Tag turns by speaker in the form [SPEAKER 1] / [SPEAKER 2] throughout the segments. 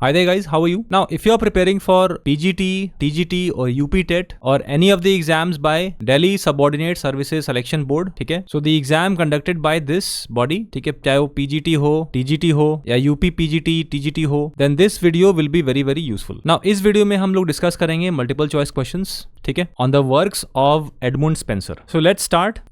[SPEAKER 1] Hi there guys, how are you? Now, if you are preparing for PGT, TGT or UP-TET or any of the exams by Delhi Subordinate Services Selection Board, ठीक है? So the exam conducted by this body, ठीक है? चाहे वो PGT हो, TGT हो या UP PGT, TGT हो, then this video will be very useful. Now, इस वीडियो में हम लोग डिस्कस करेंगे मल्टीपल चॉइस क्वेश्चंस, ठीक है? On the works of Edmund Spencer. So let's start.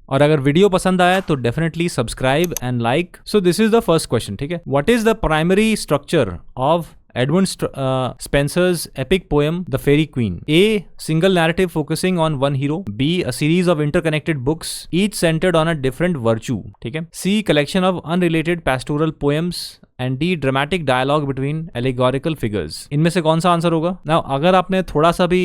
[SPEAKER 1] और अगर वीडियो पसंद आया तो definitely subscribe and like. So this is the first question, ठीक है? What is the primary structure of Edmund Spencer's epic poem The Fairy Queen? A. Single narrative focusing on one hero. B. A series of interconnected books, each centered on a different virtue. ठीक है? C. Collection of unrelated pastoral poems. And D. Dramatic dialogue between allegorical figures. इनमें से कौन सा answer होगा? Now, अगर आपने थोड़ा सा भी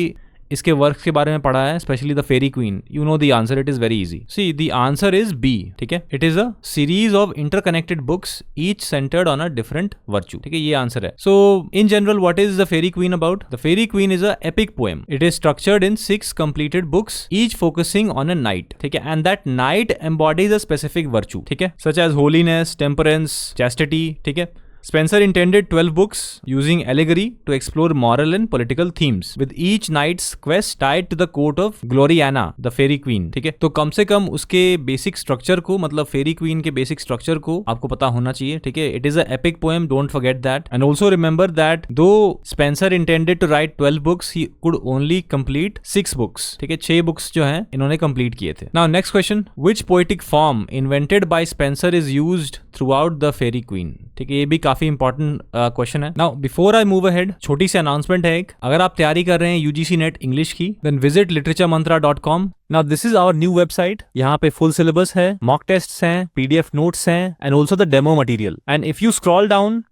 [SPEAKER 1] इसके वर्क के बारे में पढ़ा है, specially the Pheri Queen, you know the answer. It is very easy. See the answer is B, ठीक है? It is a series of interconnected books each centered on a different virtue, ठीक है? ये आंसर है. So in general what is the Pheri Queen about? The Pheri Queen is a epic poem. It is structured in 6 completed books, each focusing on a knight, ठीक है? And that knight embodies a specific virtue, ठीक है? Such as holiness, temperance, chastity, ठीक है? Spencer intended 12 books using allegory to explore moral and political themes, with each knight's quest tied to the court of Gloriana, the fairy queen. ठीक है? तो कम से कम उसके basic structure को, मतलब Fairy Queen के बेसिक स्ट्रक्चर को आपको पता होना चाहिए, ठीक है? It is a epic poem, don't forget that. And also remember that though Spenser intended to write 12 books, he could only complete 6 books, ठीक है? 6 बुक्स जो हैं इन्होंने कंप्लीट किए थे. Now next question, which poetic form invented by Spenser is used throughout the Pheri Queene? ठीक है? ये भी काफी इंपॉर्टेंट क्वेश्चन है. Now before I move ahead, छोटी सी अनाउंसमेंट है एक. अगर आप तैयारी कर रहे हैं यूजीसी नेट इंग्लिश की, then visit literaturemantra.com. Now this is our new website. यहाँ पे फुल सिलेबस है, मॉक टेस्ट्स हैं, पीडीएफ नोट्स हैं, and also the demo material. And if you scroll down,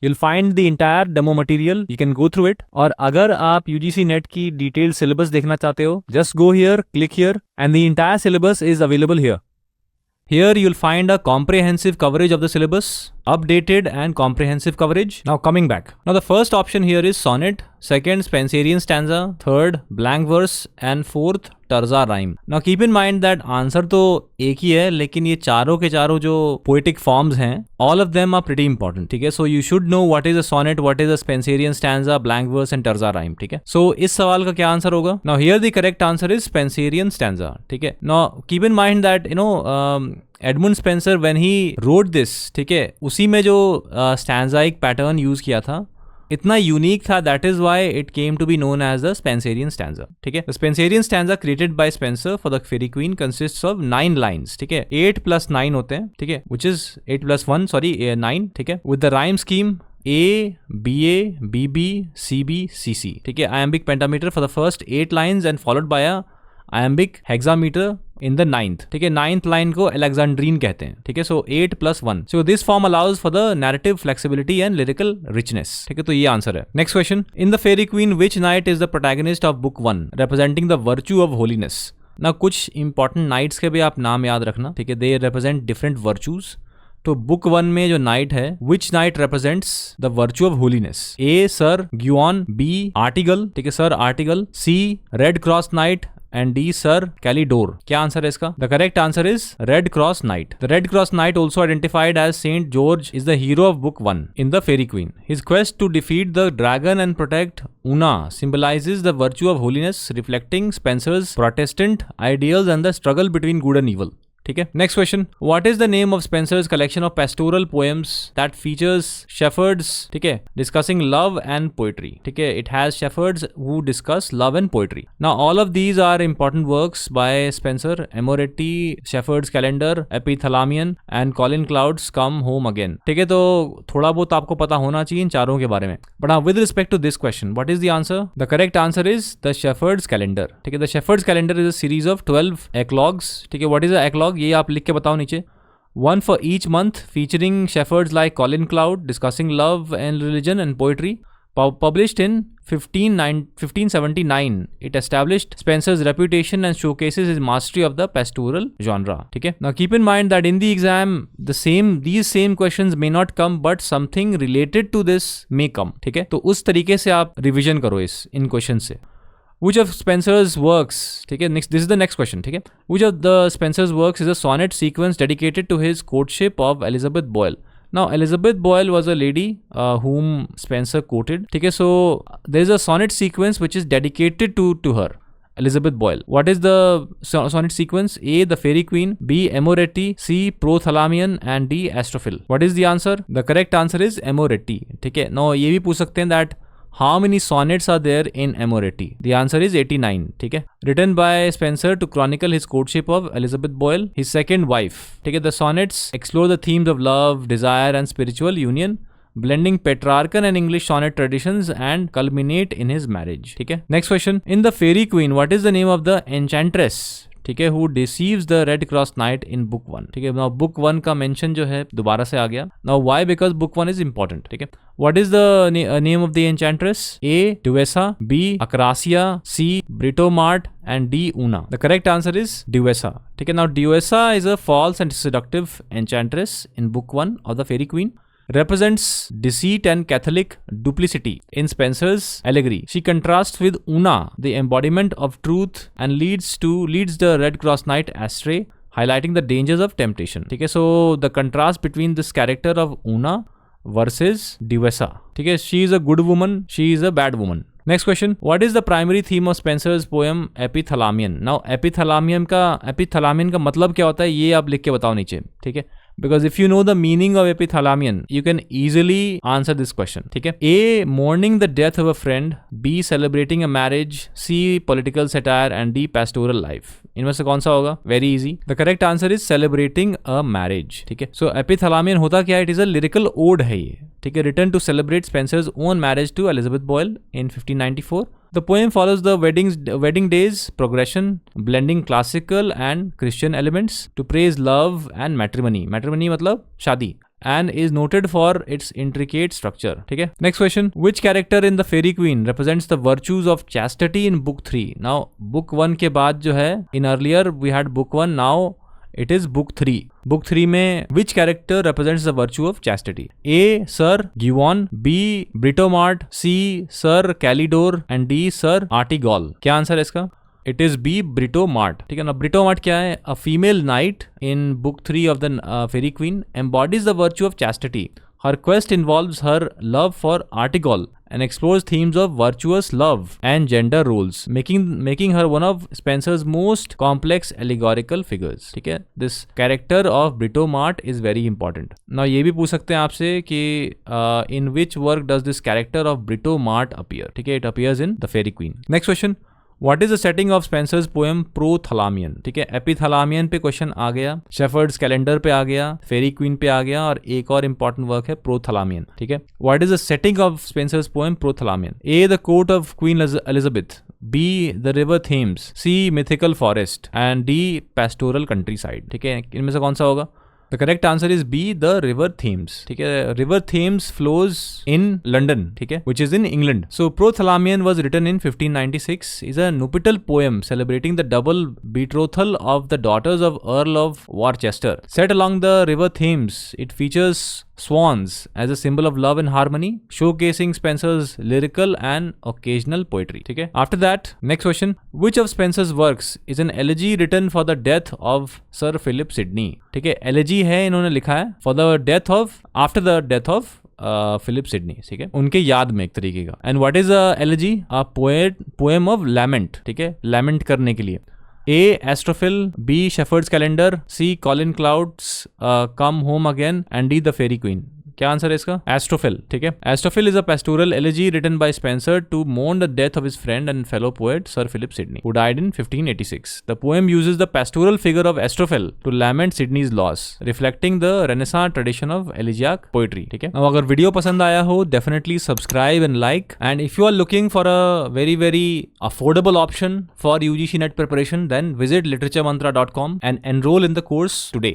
[SPEAKER 1] you'll find the entire demo material. You can go through it. और अगर आप UGC NET की detail syllabus देखना चाहते हो, just go here, click here, and the entire syllabus is available here. Here you'll find a comprehensive coverage of the syllabus, updated and comprehensive coverage. Now coming back. Now the first option here is sonnet, second Spenserian stanza, third blank verse and fourth terza rhyme. Now keep in mind that answer तो एक ही है, लेकिन ये चारों के चारों जो poetic forms हैं, all of them are pretty important, ठीक है? So you should know what is a sonnet, what is a Spenserian stanza, blank verse and terza rhyme, ठीक है? So इस सवाल का क्या आंसर होगा? Now here the correct answer is Spenserian stanza, ठीक है? Now keep in mind that Edmund Spenser when he wrote this, ठीक है, उसी में जो स्टैंजा एक पैटर्न यूज किया था, इतना यूनिक था, that is why it came to be known as the Spenserian stanza, ठीक है? The Spenserian stanza created by Spenser for the Pheri Queene consists of 9 lines, ठीक है? 8 + 9 होते हैं, ठीक है? व्हिच इज 8 + 1, सॉरी 9, ठीक है? With the rhyme scheme A, BA, BB, CB, CC, ठीक है? Iambic pentameter for the first 8 lines and followed by a iambic hexameter in the 9th, ठीक है? 9th line को Alexandrine कहते हैं, ठीक है? So 8 + 1. So this form allows for the narrative flexibility and lyrical richness, ठीक है? तो ये आंसर है. Next question, in the Fairy Queen, which knight is the protagonist of book 1, representing the virtue of holiness? Now कुछ important knights के भी आप नाम याद रखना, ठीक है? They represent different virtues. तो बुक 1 में जो नाइट है, which knight represents the virtue of holiness? A sir Guyon, B Artegall, ठीक है sir Artegall, C Red Cross knight, and D sir Calidore. क्या आंसर है इसका? The correct answer is Red Cross knight. The Red Cross knight also identified as Saint George is the hero of book 1 in the Pheri Queen. His quest to defeat the dragon and protect Una symbolizes the virtue of holiness, reflecting Spencer's Protestant ideals and the struggle between good and evil. ठीक है? Next question, what is the name of Spenser's collection of pastoral poems that features shepherds, ठीक है, discussing love and poetry, ठीक है? It has shepherds who discuss love and poetry. Now all of these are important works by Spenser. Amoretti, Shepherd's Calendar, Epithalamion and Colin Clout's Come Home Again, ठीक है? तो थोड़ा बहुत आपको पता होना चाहिए इन चारों के बारे में. बट हाँ, with respect to this question, what is the answer? The correct answer is the shepherd's calendar, ठीक है? The shepherd's calendar is a series of 12 eclogues, ठीक है? What is a eclogue? ये आप लिख के बताओ नीचे. One for each month, featuring shepherds like Colin Cloud discussing love and religion and poetry. Published in 1579, it established Spencer's reputation and showcases his mastery of the pastoral genre. ठीक है? Now keep in mind that in the exam, these same questions may not come, but something related to this may come. ठीक है? तो उस तरीके से आप revision करो इन क्वेश्चन से. Which of Spencer's works, ठीक है? Next, this is the next question, ठीक है? Which of the Spencer's works is a sonnet sequence dedicated to his courtship of Elizabeth Boyle? Now Elizabeth Boyle was a lady whom Spencer quoted. ठीक है, so there is a sonnet sequence which is dedicated to her, Elizabeth Boyle. What is the sonnet sequence? A. The Fairy Queen, B. Amoretti, C. Prothalamion, and D. Astrophil. What is the answer? The correct answer is Amoretti. ठीक है, now ये भी पूछ सकते हैं that how many sonnets are there in Amoretti? The answer is 89. ठीक है, written by Spencer to chronicle his courtship of Elizabeth Boyle, his second wife. ठीक है, the sonnets explore the themes of love, desire, and spiritual union, blending Petrarchan and English sonnet traditions and culminate in his marriage. ठीक है, next question. In the Fairy Queen, what is the name of the enchantress? ठीक है, who deceives the Red Cross Knight in book 1? ठीक है, now book 1 का mention जो है दोबारा से आ गया. Now why? Because book 1 is important. ठीक है, what is the name of the enchantress? A. Duessa, B. Acrasia, C. Britomart, and D. Una. The correct answer is Duessa. ठीक है, now Duessa is a false and seductive enchantress in book 1 of the Fairy Queen. Represents deceit and Catholic duplicity in Spencer's allegory. She contrasts with Una, the embodiment of truth, and leads the Red Cross Knight astray, highlighting the dangers of temptation. ठीक है, so the contrast between this character of Una versus Duessa. ठीक है, she is a good woman, she is a bad woman. Next question. What is the primary theme of Spencer's poem Epithalamion? Now epithalamion का मतलब क्या होता है, ये आप लिख के बताओ नीचे. ठीक है, because if you know the meaning of epithalamion, you can easily answer this question. ठीक है, A. Mourning the death of a friend, B. Celebrating a marriage, C. Political satire, and D. Pastoral life. इनमें से कौन सा होगा? Very easy. The correct answer is celebrating a marriage. ठीक है, so epithalamion होता क्या है? It is a lyrical ode है ये. ठीक है, written to celebrate Spencer's own marriage to Elizabeth Boyle in 1594. The poem follows the wedding days progression, blending classical and Christian elements to praise love and matrimony. Matrimony मतलब शादी. And is noted for its intricate structure. ठीक है, next question. Which character in the Fairy Queen represents the virtues of chastity in book 3? Now book 1 के बाद जो है, in earlier we had book 1, now it is book 3. Book 3 में which character represents the virtue of chastity? A. Sir Guyon, B. Britomart, C. Sir Calidore, and D. Sir Artigol. क्या answer है इसका? It is B. Britomart. ठीक है ना, Britomart क्या है? A female knight in book 3 of the Fairy Queen embodies the virtue of chastity. Her quest involves her love for Artigol and explores themes of virtuous love and gender roles, making her one of Spencer's most complex allegorical figures. ठीक है, this character of Britomart is very important. Now ये भी पूछ सकते हैं आपसे कि in which work does this character of Britomart appear? ठीक है, it appears in the Fairy Queen. Next question. What is the setting of Spencer's poem Prothalamion? ठीक है, एपिथलामियन पे क्वेश्चन आ गया, शेफर्ड्स कैलेंडर पे आ गया, फेरी क्वीन पे आ गया, और एक और इंपॉर्टेंट वर्क है प्रोथलामियन. ठीक है, what is the setting of Spenser's poem Prothalamion? A. The court of Queen Elizabeth, B. The river Thames, C. Mythical forest, and D. Pastoral countryside. ठीक है, इनमें से कौन सा होगा? The correct answer is B. The River Thames. ठीक है, River Thames flows in London. ठीक है, which is in England. So Prothalamion was written in 1596. Is a nuptial poem celebrating the double betrothal of the daughters of Earl of Worcester. Set along the River Thames, it features swans as a symbol of love and harmony, showcasing Spencer's lyrical and occasional poetry. ठीक है, after that, next question. Which of Spencer's works is an elegy written for the death of Sir Philip Sidney? ठीक है, elegy है, इन्होंने लिखा है for the death of, after the death of Philip Sidney. ठीक है, उनके याद में एक तरीके का. And what is a elegy? A poem of lament. ठीक है, लैमेंट करने के लिए. A. Astrophil, B. Shepherd's Calendar, C. Colin Cloud's Come Home Again, and D. The Fairy Queen. क्या आंसर है इसका? एस्ट्रोफिल. ठीक है, Astrophel is a pastoral elegy written by Spenser to mourn the death of his friend and fellow poet sir Philip Sidney, who died in 1586. The poem uses the pastoral figure of Astrophel to lament Sidney's loss, reflecting the Renaissance tradition of elegiac poetry. ठीक है, अब अगर video पसंद आया हो, definitely subscribe and like. And if you are looking for a very affordable option for UGC NET preparation, then visit literaturemantra.com and enroll in the course today.